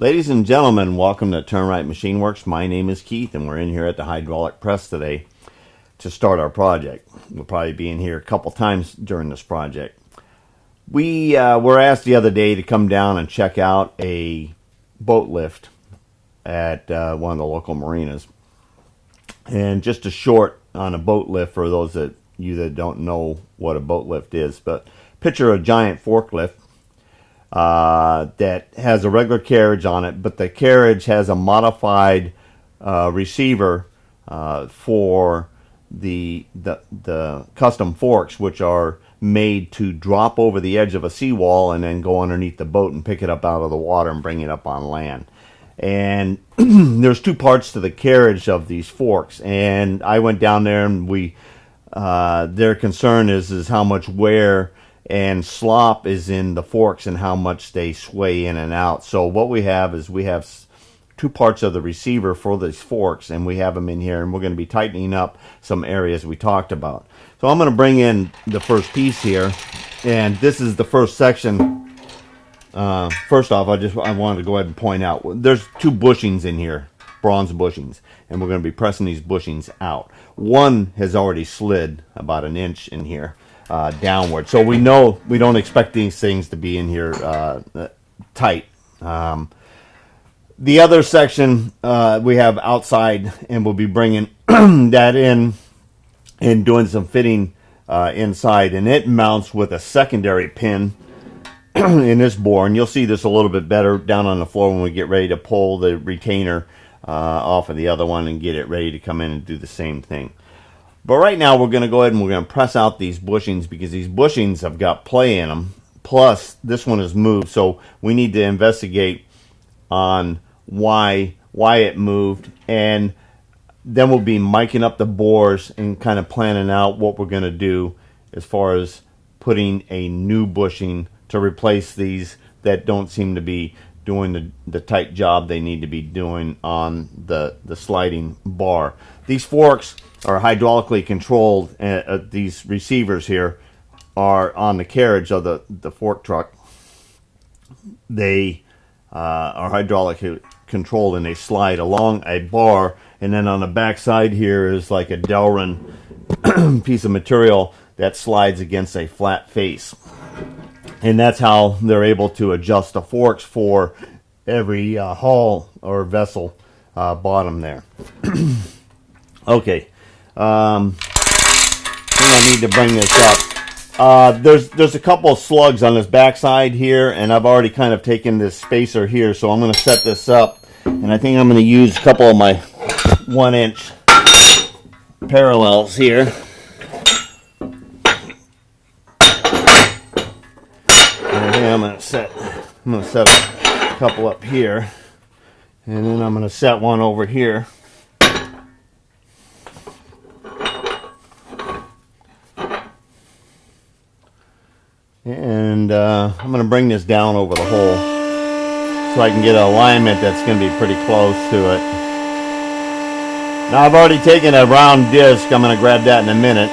Ladies and gentlemen, welcome to Turn Right Machine Works. My name is Keith, and we're in here at the hydraulic press today to start our project. We'll probably be in here a couple times during this project. We were asked the other day to come down and check out a boat lift at one of the local marinas. And just a short on a boat lift for those that don't know what a boat lift is, but picture a giant forklift that has a regular carriage on it, but the carriage has a modified receiver for the custom forks, which are made to drop over the edge of a seawall and then go underneath the boat and pick it up out of the water and bring it up on land. And there's two parts to the carriage of these forks, and I went down there, and their concern is how much wear and slop is in the forks and how much they sway in and out. So what we have is we have two parts of the receiver for these forks, and we have them in here, and we're going to be tightening up some areas we talked about. So I'm going to bring in the first piece here, and this is the first section. First off, I wanted to go ahead and point out there's two bushings in here, bronze bushings, and we're going to be pressing these bushings out. One has already slid about an inch in here downward, so we know we don't expect these things to be in here tight. The other section we have outside, and we'll be bringing that in and doing some fitting inside, and it mounts with a secondary pin in this bore, and you'll see this a little bit better down on the floor when we get ready to pull the retainer off of the other one and get it ready to come in and do the same thing. But right now we're going to go ahead and we're going to press out these bushings, because these bushings have got play in them, plus this one is moved, so we need to investigate on why it moved, and then we'll be miking up the bores and kind of planning out what we're going to do as far as putting a new bushing to replace these that don't seem to be doing the tight job they need to be doing on the sliding bar. These forks are hydraulically controlled. These receivers here are on the carriage of the fork truck. They are hydraulically controlled, and they slide along a bar, and then on the back side here is like a Delrin piece of material that slides against a flat face. And that's how they're able to adjust the forks for every hull or vessel bottom there. Okay, I need to bring this up. There's a couple of slugs on this back side here, and I've already kind of taken this spacer here, so I'm going to set this up, and I think I'm going to use a couple of my 1-inch parallels here. I'm going to set a couple up here, and then I'm going to set one over here. And I'm going to bring this down over the hole so I can get an alignment that's going to be pretty close to it. Now I've already taken a round disc. I'm going to grab that in a minute.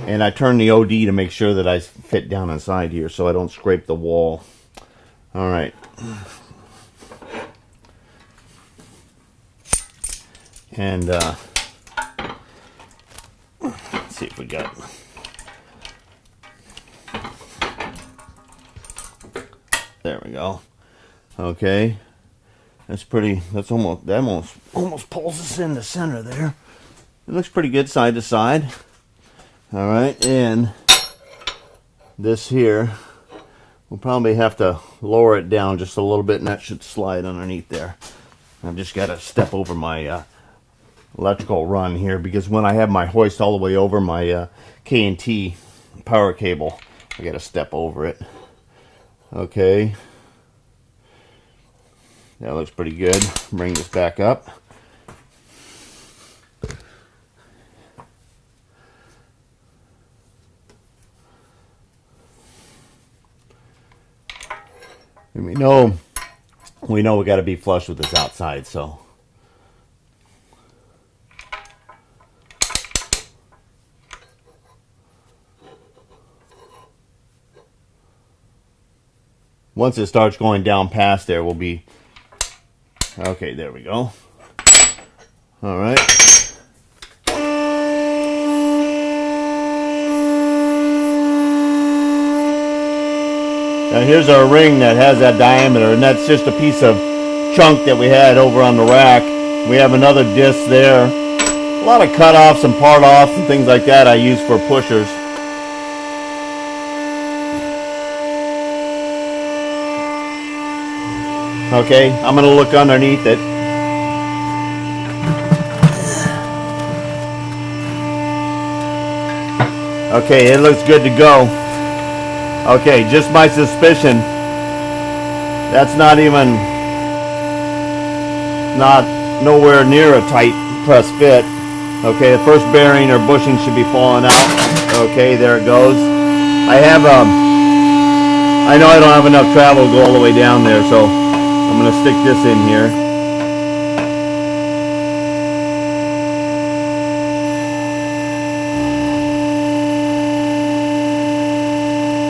And I turn the OD to make sure that I fit down inside here so I don't scrape the wall. All right. And let's see if we got... There we go. Okay. That's pretty... That almost pulls us in the center there. It looks pretty good side to side. All right, and this here, we'll probably have to lower it down just a little bit, and that should slide underneath there. I've just got to step over my electrical run here, because when I have my hoist all the way over my K&T power cable, I got to step over it. Okay, that looks pretty good. Bring this back up. And we know we got to be flush with this outside, so once it starts going down past there, we'll be okay. There we go. All right. Now here's our ring that has that diameter, and that's just a piece of chunk that we had over on the rack. We have another disc there. A lot of cut-offs and part-offs and things like that I use for pushers. Okay, I'm going to look underneath it. Okay, it looks good to go. Okay, just my suspicion. That's not nowhere near a tight press fit. Okay, the first bearing or bushing should be falling out. Okay, there it goes. I know I don't have enough travel to go all the way down there, so I'm going to stick this in here.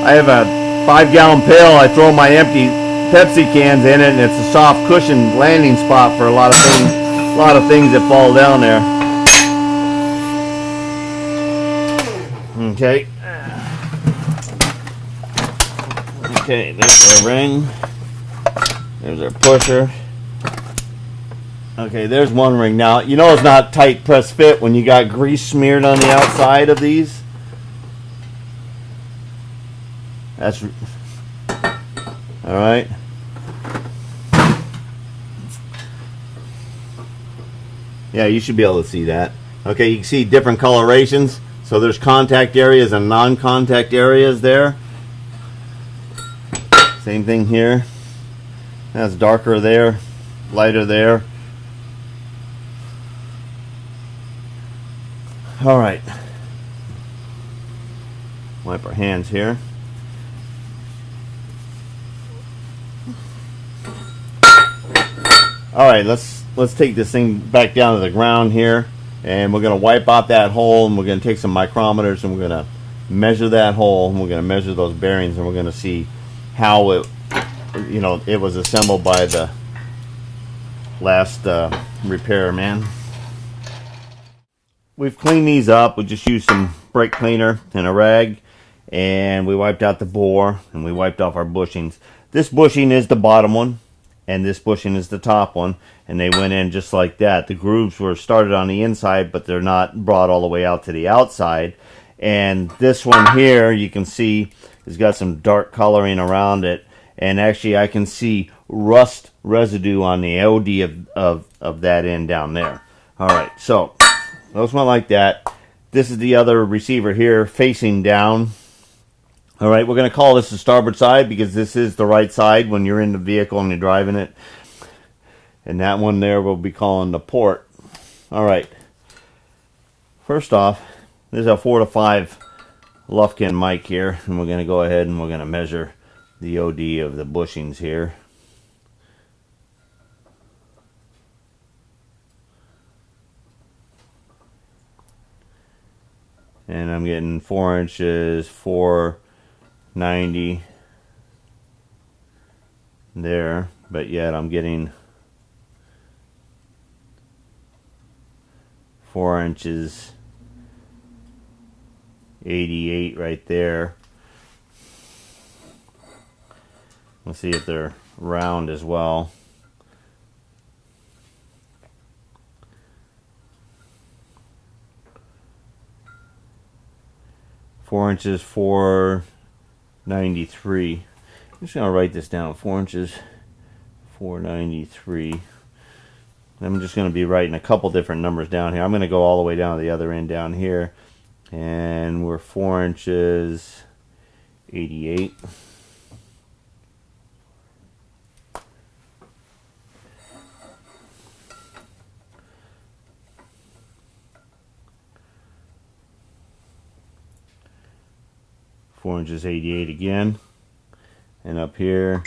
I have a 5-gallon pail. I throw my empty Pepsi cans in it, and it's a soft cushion landing spot for a lot of things that fall down there. Okay. Okay, there's our ring. There's our pusher. Okay, there's one ring. Now, you know it's not tight press fit when you got grease smeared on the outside of these. That's all right. Yeah, you should be able to see that. Okay, you can see different colorations. So there's contact areas and non-contact areas there. Same thing here. That's darker there, lighter there. All right. Wipe our hands here. All right, let's take this thing back down to the ground here, and we're going to wipe out that hole, and we're going to take some micrometers, and we're going to measure that hole, and we're going to measure those bearings, and we're going to see how it was assembled by the last repair man. We've cleaned these up. We just used some brake cleaner and a rag, and we wiped out the bore, and we wiped off our bushings. This bushing is the bottom one, and this bushing is the top one, and they went in just like that. The grooves were started on the inside, but they're not brought all the way out to the outside. And this one here, you can see, has got some dark coloring around it, and actually I can see rust residue on the OD of that end down there. All right, so those went like that. This is the other receiver here facing down. All right, we're going to call this the starboard side because this is the right side when you're in the vehicle and you're driving it. And that one there we'll be calling the port. All right. First off, there's a 4 to 5 Lufkin mic here, and we're going to go ahead and we're going to measure the OD of the bushings here. And I'm getting 4 inches, 490 there, but yet I'm getting 4 inches, 88 right there. Let's see if they're round as well. Four inches, 493. I'm just gonna write this down. 4 inches, 493. I'm just gonna be writing a couple different numbers down here. I'm gonna go all the way down to the other end down here, and we're 4 inches, 88. Four inches, 88 again, and up here.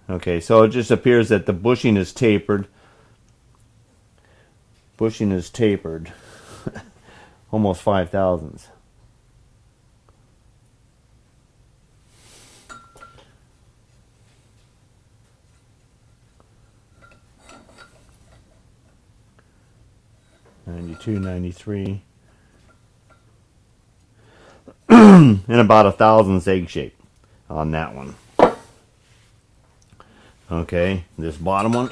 Okay, so it just appears that the bushing is tapered. Bushing is tapered. Almost 5 thousandths. 92, 93. And about 1,000 egg shape on that one. Okay, this bottom one,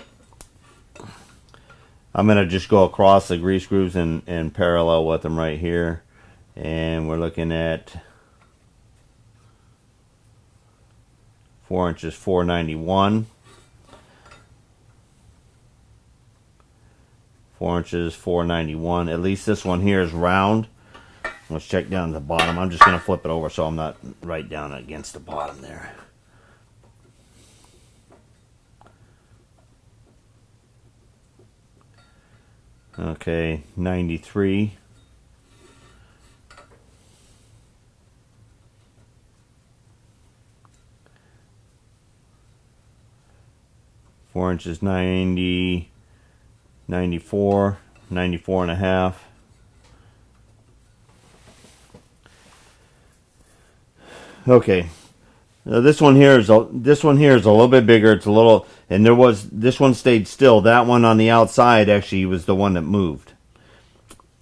I'm going to just go across the grease grooves and parallel with them right here. And we're looking at 4 inches, 491. 4 inches, 491. At least this one here is round. Let's check down the bottom. I'm just going to flip it over so I'm not right down against the bottom there. Okay, 93. Four inches, 90, 94, 94 and a half. Okay, now this one here is a little bit bigger. It's a little, and this one stayed still. That one on the outside actually was the one that moved,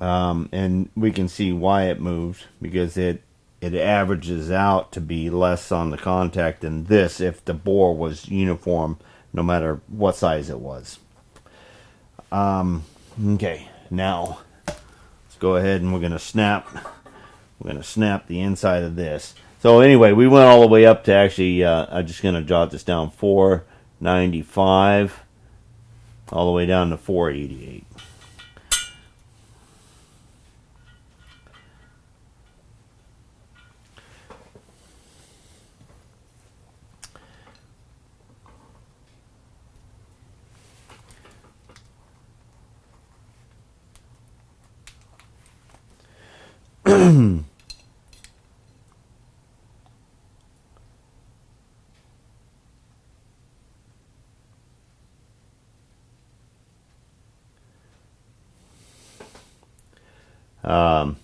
and we can see why it moved, because it averages out to be less on the contact than this if the bore was uniform, no matter what size it was. Okay, now let's go ahead and we're gonna snap the inside of this. So anyway, we went all the way up to actually, I'm just going to jot this down, 495, all the way down to 488. Um,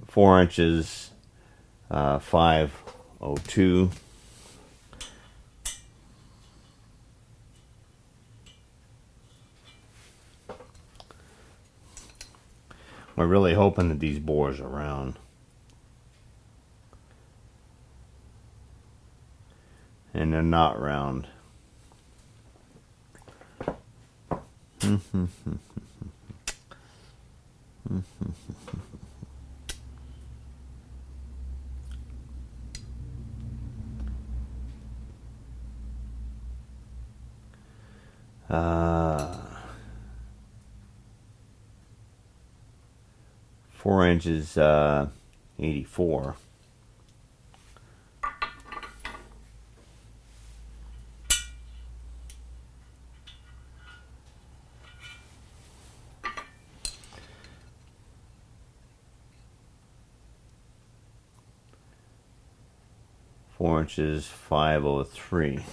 4 inches, 502. We're really hoping that these bores are round. And they're not round. Uh, 4 inches, 84. Four inches, 503.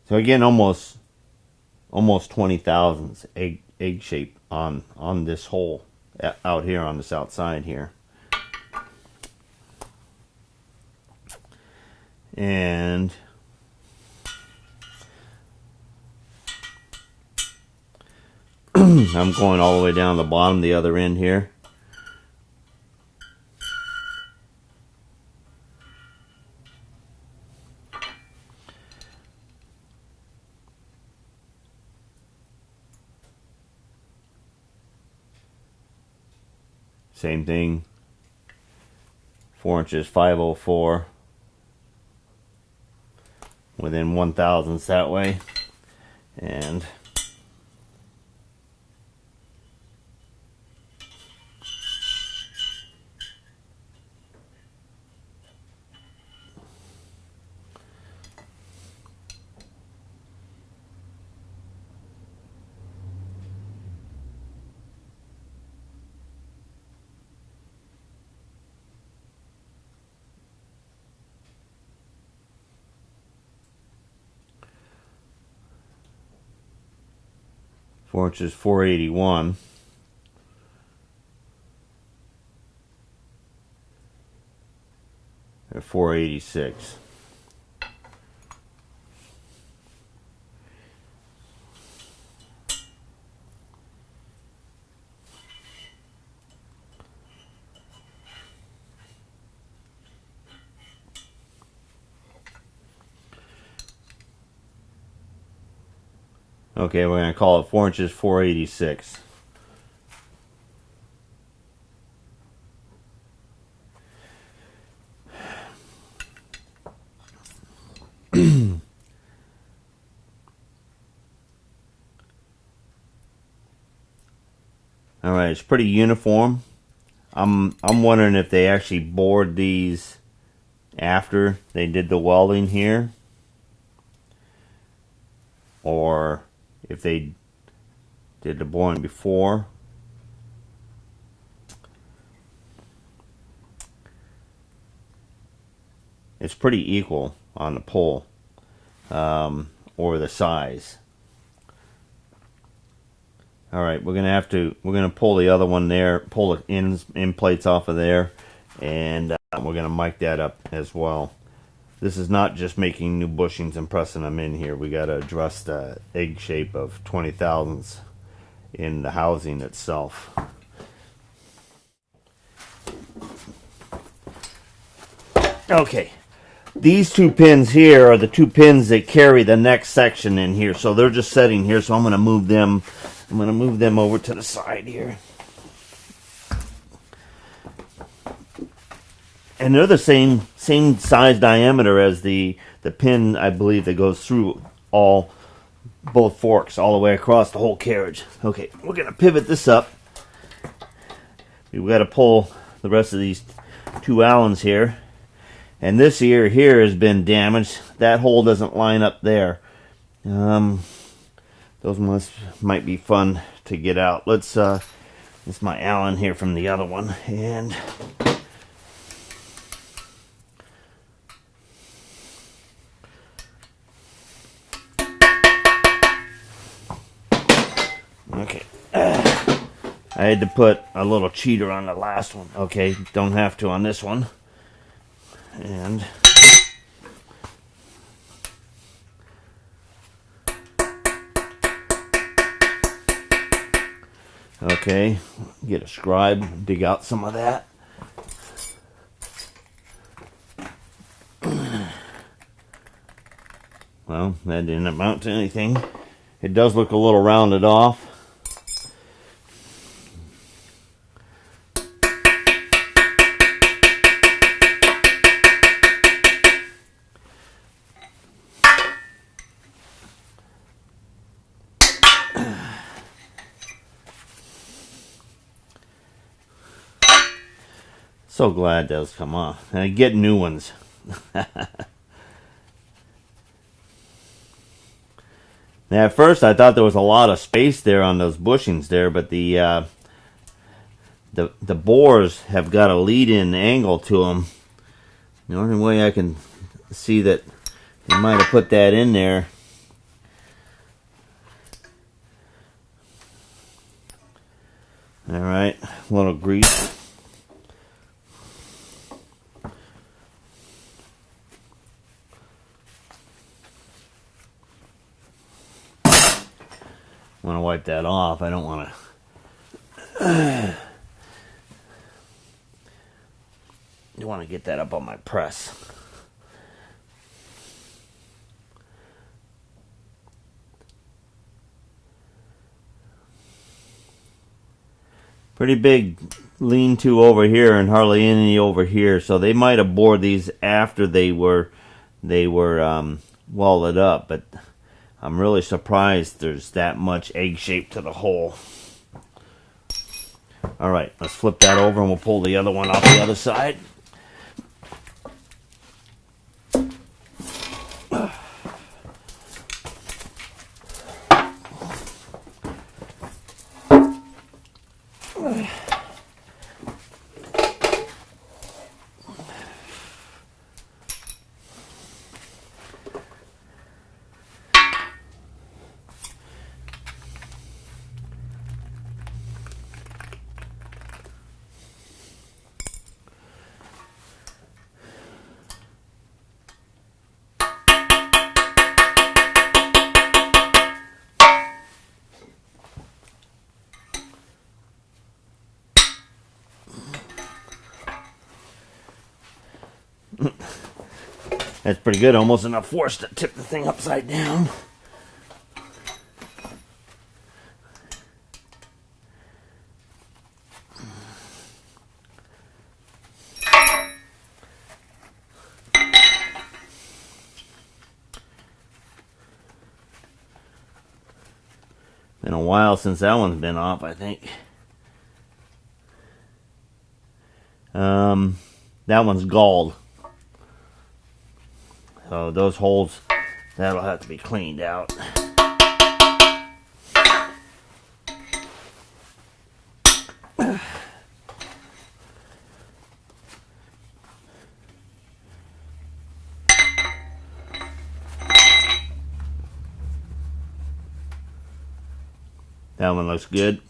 So again, almost 20 thousandths egg shape on this hole out here on this outside here. And I'm going all the way down the bottom, the other end here. Same thing. 4 inches, 504. Within 1,000ths that way. And 4 inches 481. Or 486. Okay, we're going to call it 4 inches 486. All right, it's pretty uniform. I'm wondering if they actually bored these after they did the welding here, or if they did the boring before. It's pretty equal on the pull, or the size. All right, we're gonna pull the other one there, pull the end plates off of there, and we're gonna mic that up as well. This is not just making new bushings and pressing them in here. We gotta address the egg shape of 20 thousandths in the housing itself. Okay, these two pins here are the two pins that carry the next section in here, so they're just sitting here. So I'm gonna move them. I'm going to move them over to the side here. And they're the same size diameter as the pin, I believe, that goes through both forks all the way across the whole carriage. Okay, we're going to pivot this up. We've got to pull the rest of these two Allens here. And this ear here has been damaged. That hole doesn't line up there. Those might be fun to get out. Let's, this is my Allen here from the other one. And okay. I had to put a little cheater on the last one. Okay, don't have to on this one. And okay, get a scribe, dig out some of that. Well, that didn't amount to anything. It does look a little rounded off. So glad those come off. And I get new ones. Now, at first I thought there was a lot of space there on those bushings there, but the bores have got a lead-in angle to them. The only way I can see that you might have put that in there. All right, a little grease. I want to wipe that off. I don't want to. You want to get that up on my press. Pretty big lean-to over here and hardly any over here. So they might have bored these after they were welded up, but I'm really surprised there's that much egg shape to the hole. All right, let's flip that over and we'll pull the other one off the other side. That's pretty good. Almost enough force to tip the thing upside down. Been a while since that one's been off, I think. That one's galled. So those holes, that'll have to be cleaned out. That one looks good.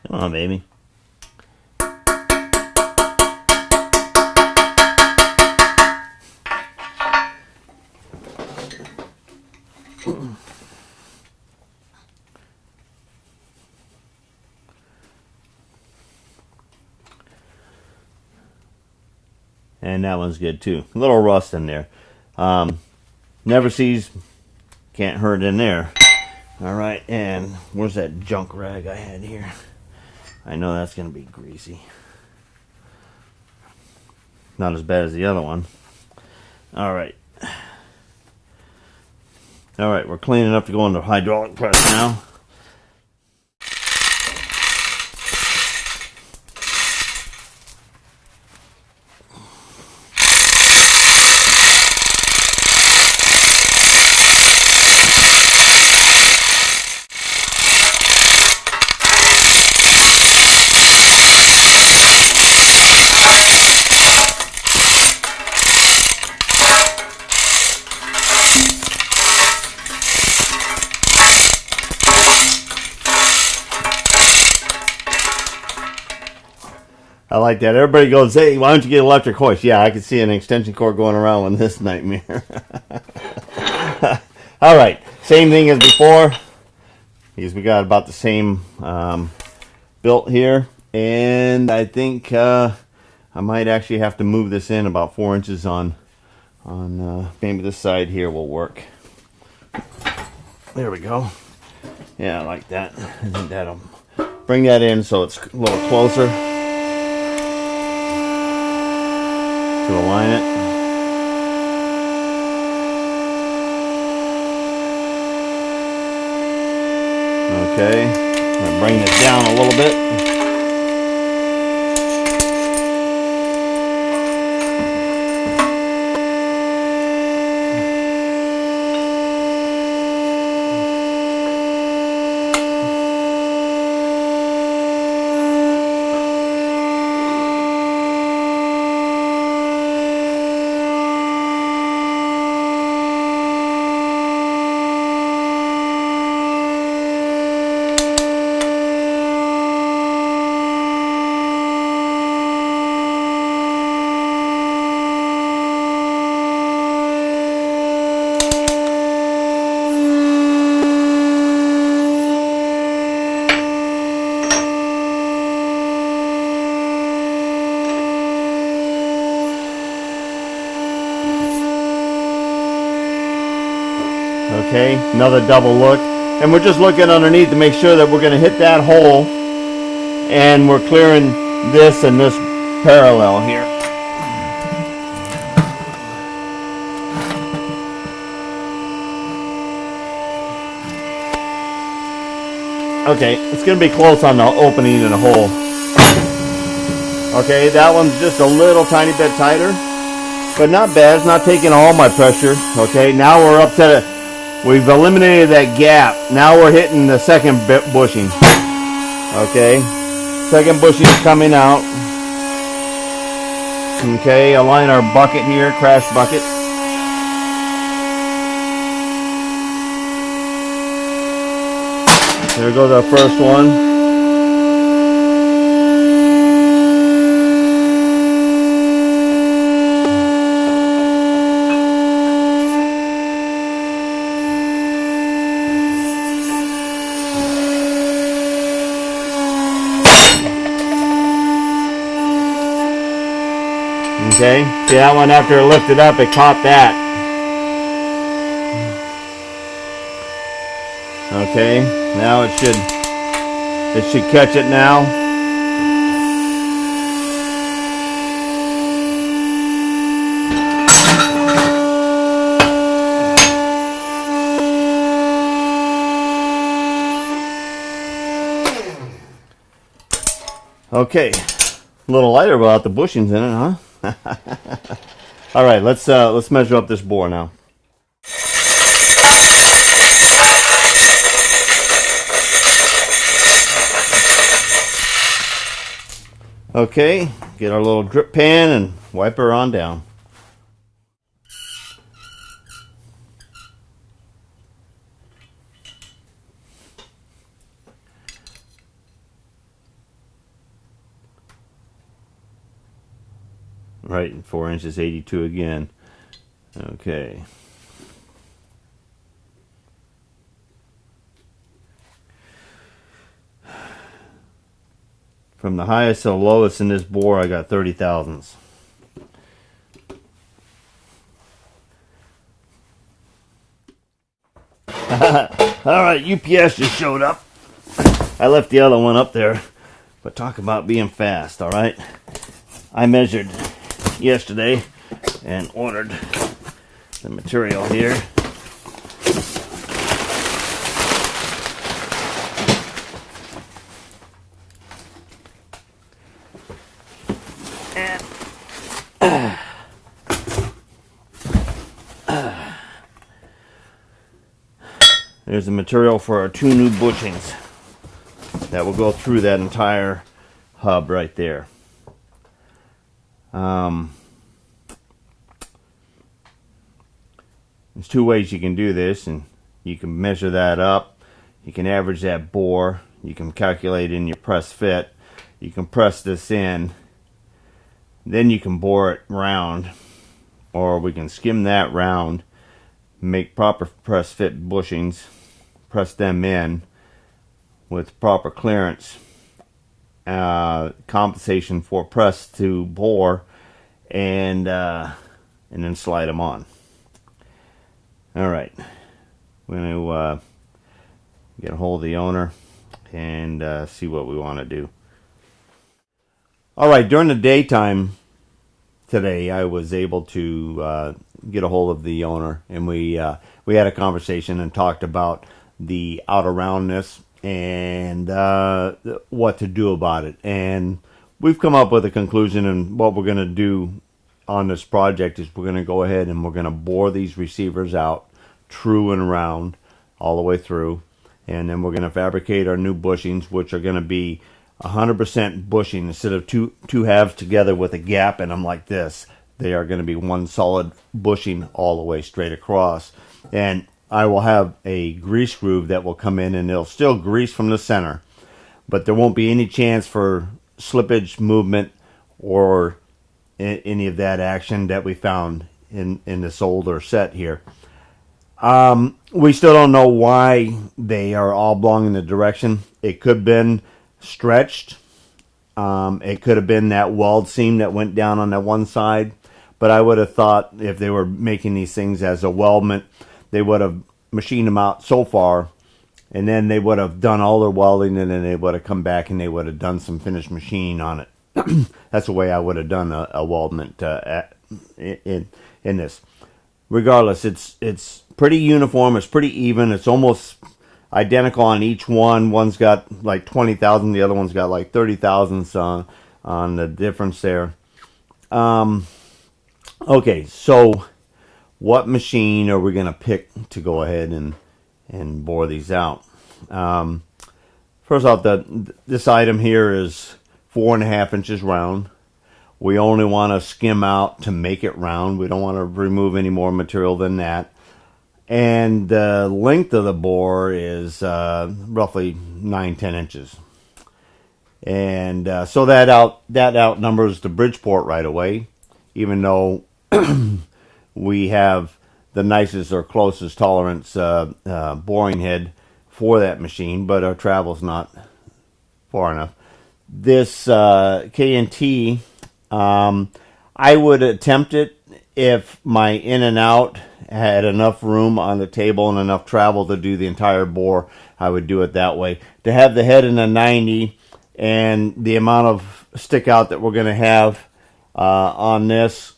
Come on, baby. And that one's good too. A little rust in there. Never sees, can't hurt in there. All right, and where's that junk rag I had here? I know that's going to be greasy. Not as bad as the other one. All right. All right, we're cleaning up to go into hydraulic press now. I like that. Everybody goes, hey, why don't you get electric hoist? Yeah, I can see an extension cord going around with this nightmare. All right, same thing as before. Because we got about the same built here. And I think I might actually have to move this in about 4 inches on maybe this side here will work. There we go. Yeah, I like that. I think that'll bring that in so it's a little closer. To align it. Okay, I'm going to bring this down a little bit. Okay, another double look. And we're just looking underneath to make sure that we're going to hit that hole. And we're clearing this and this parallel here. Okay, it's going to be close on the opening in the hole. Okay, that one's just a little tiny bit tighter. But not bad. It's not taking all my pressure. Okay, now we're up to the... We've eliminated that gap. Now we're hitting the second bushing. Okay. Second bushing is coming out. Okay, align our bucket here, crash bucket. There goes our first one. Okay, see that one, after it lifted up, it caught that. Okay, now it should catch it now. Okay, a little lighter without the bushings in it, huh? All right, let's measure up this bore now. Okay, get our little drip pan and wipe her on down. Right, 4 inches, 82 again. Okay. From the highest to the lowest in this bore, I got 30 thousandths. Alright, UPS just showed up. I left the other one up there. But talk about being fast, alright? I measured yesterday and ordered the material here. And there's the material for our 2 new bushings that will go through that entire hub right there. There's 2 ways you can do this, and you can measure that up, you can average that bore, you can calculate in your press fit, you can press this in, then you can bore it round, or we can skim that round, make proper press fit bushings, press them in with proper clearance, compensation for press to bore, and then slide them on. All right, we're going to get a hold of the owner and see what we want to do. All right, during the daytime today, I was able to get a hold of the owner, and we had a conversation and talked about the outer roundness and what to do about it. And we've come up with a conclusion, and what we're going to do on this project is we're going to go ahead and we're going to bore these receivers out true and round all the way through, and then we're going to fabricate our new bushings, which are going to be 100% bushing. Instead of two halves together with a gap in them like this, they are going to be one solid bushing all the way straight across. And I will have a grease groove that will come in, and it'll still grease from the center, but there won't be any chance for slippage, movement, or any of that action that we found in this older set here. We still don't know why they are all belong in the direction. It could have been stretched. It could have been that weld seam that went down on that one side. But I would have thought if they were making these things as a weldment, they would have machined them out so far, and then they would have done all their welding, and then they would have come back and they would have done some finished machining on it. That's the way I would have done a weldment in this. Regardless, it's pretty uniform. It's pretty even. It's almost identical on each one. One's got like 20,000. The other one's got like 30,000 on the difference there. Okay, so what machine are we going to pick to go ahead and bore these out? First off, this item here is 4.5 inches round. We only want to skim out to make it round. We don't want to remove any more material than that. And the length of the bore is roughly 9-10 inches. And so that outnumbers the Bridgeport right away, even though we have the nicest or closest tolerance boring head for that machine, but our travel's not far enough. This K&T, I would attempt it if my in and out had enough room on the table and enough travel to do the entire bore. I would do it that way. To have the head in a 90 and the amount of stick out that we're going to have on this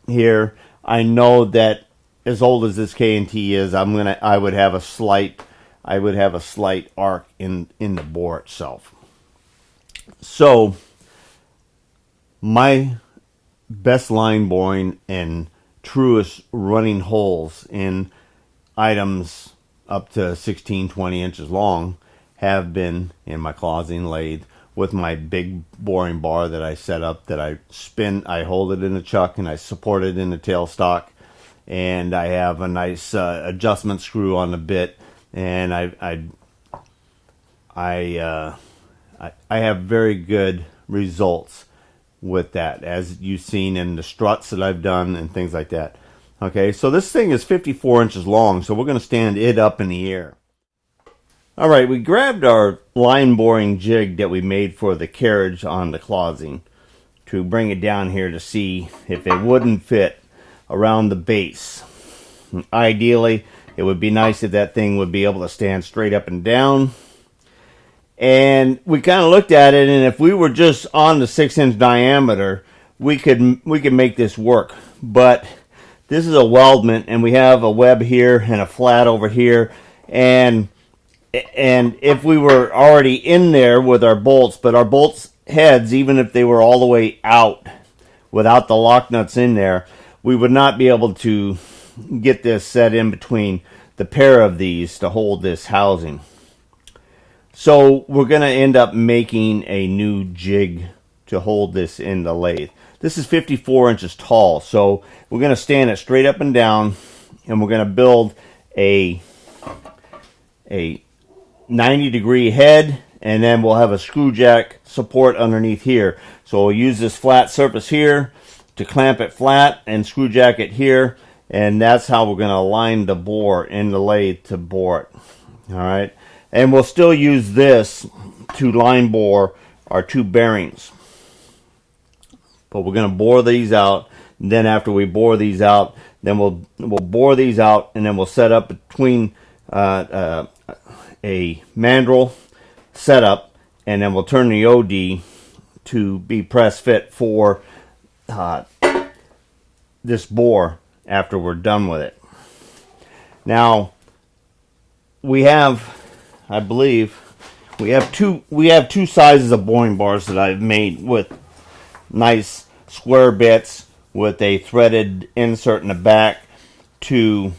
here, I know that as old as this K&T is, I would have a slight arc in the bore itself. So my best line boring and truest running holes in items up to 16-20 inches long have been in my closing lathe with my big boring bar that I set up, that I spin, I hold it in the chuck and I support it in the tailstock, and I have a nice adjustment screw on the bit, and I have very good results with that, as you've seen in the struts that I've done and things like that. Okay, so this thing is 54 inches long, so we're going to stand it up in the air. All right, we grabbed our line boring jig that we made for the carriage on the closing to bring it down here to see if it wouldn't fit around the base. Ideally, it would be nice if that thing would be able to stand straight up and down. And we kind of looked at it, and if we were just on the 6-inch diameter, we could make this work. But this is a weldment, and we have a web here and a flat over here, and if we were already in there with our bolts, but our bolts heads, even if they were all the way out without the lock nuts in there, we would not be able to get this set in between the pair of these to hold this housing. So we're going to end up making a new jig to hold this in the lathe. This is 54 inches tall, so we're going to stand it straight up and down, and we're going to build a 90-degree head, and then we'll have a screw jack support underneath here. So we'll use this flat surface here to clamp it flat and screw jack it here, and that's how we're going to align the bore in the lathe to bore it. All right, and we'll still use this to line bore our two bearings, but we're going to bore these out. And then after we bore these out, then we'll bore these out, and then we'll set up between a mandrel setup, and then we'll turn the OD to be press fit for this bore after we're done with it. Now we have, I believe, we have two sizes of boring bars that I've made with nice square bits with a threaded insert in the back to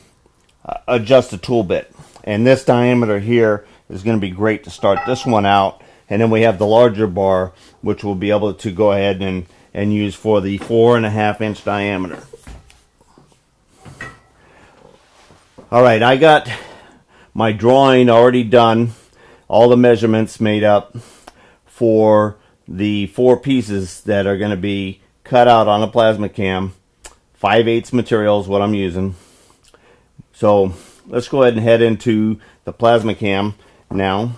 adjust the tool bit. And this diameter here is going to be great to start this one out. And then we have the larger bar, which we'll be able to go ahead and use for the 4.5-inch diameter. All right, I got my drawing already done, all the measurements made up for the 4 pieces that are going to be cut out on a plasma cam. 5/8 material is what I'm using. So let's go ahead and head into the plasma cam now.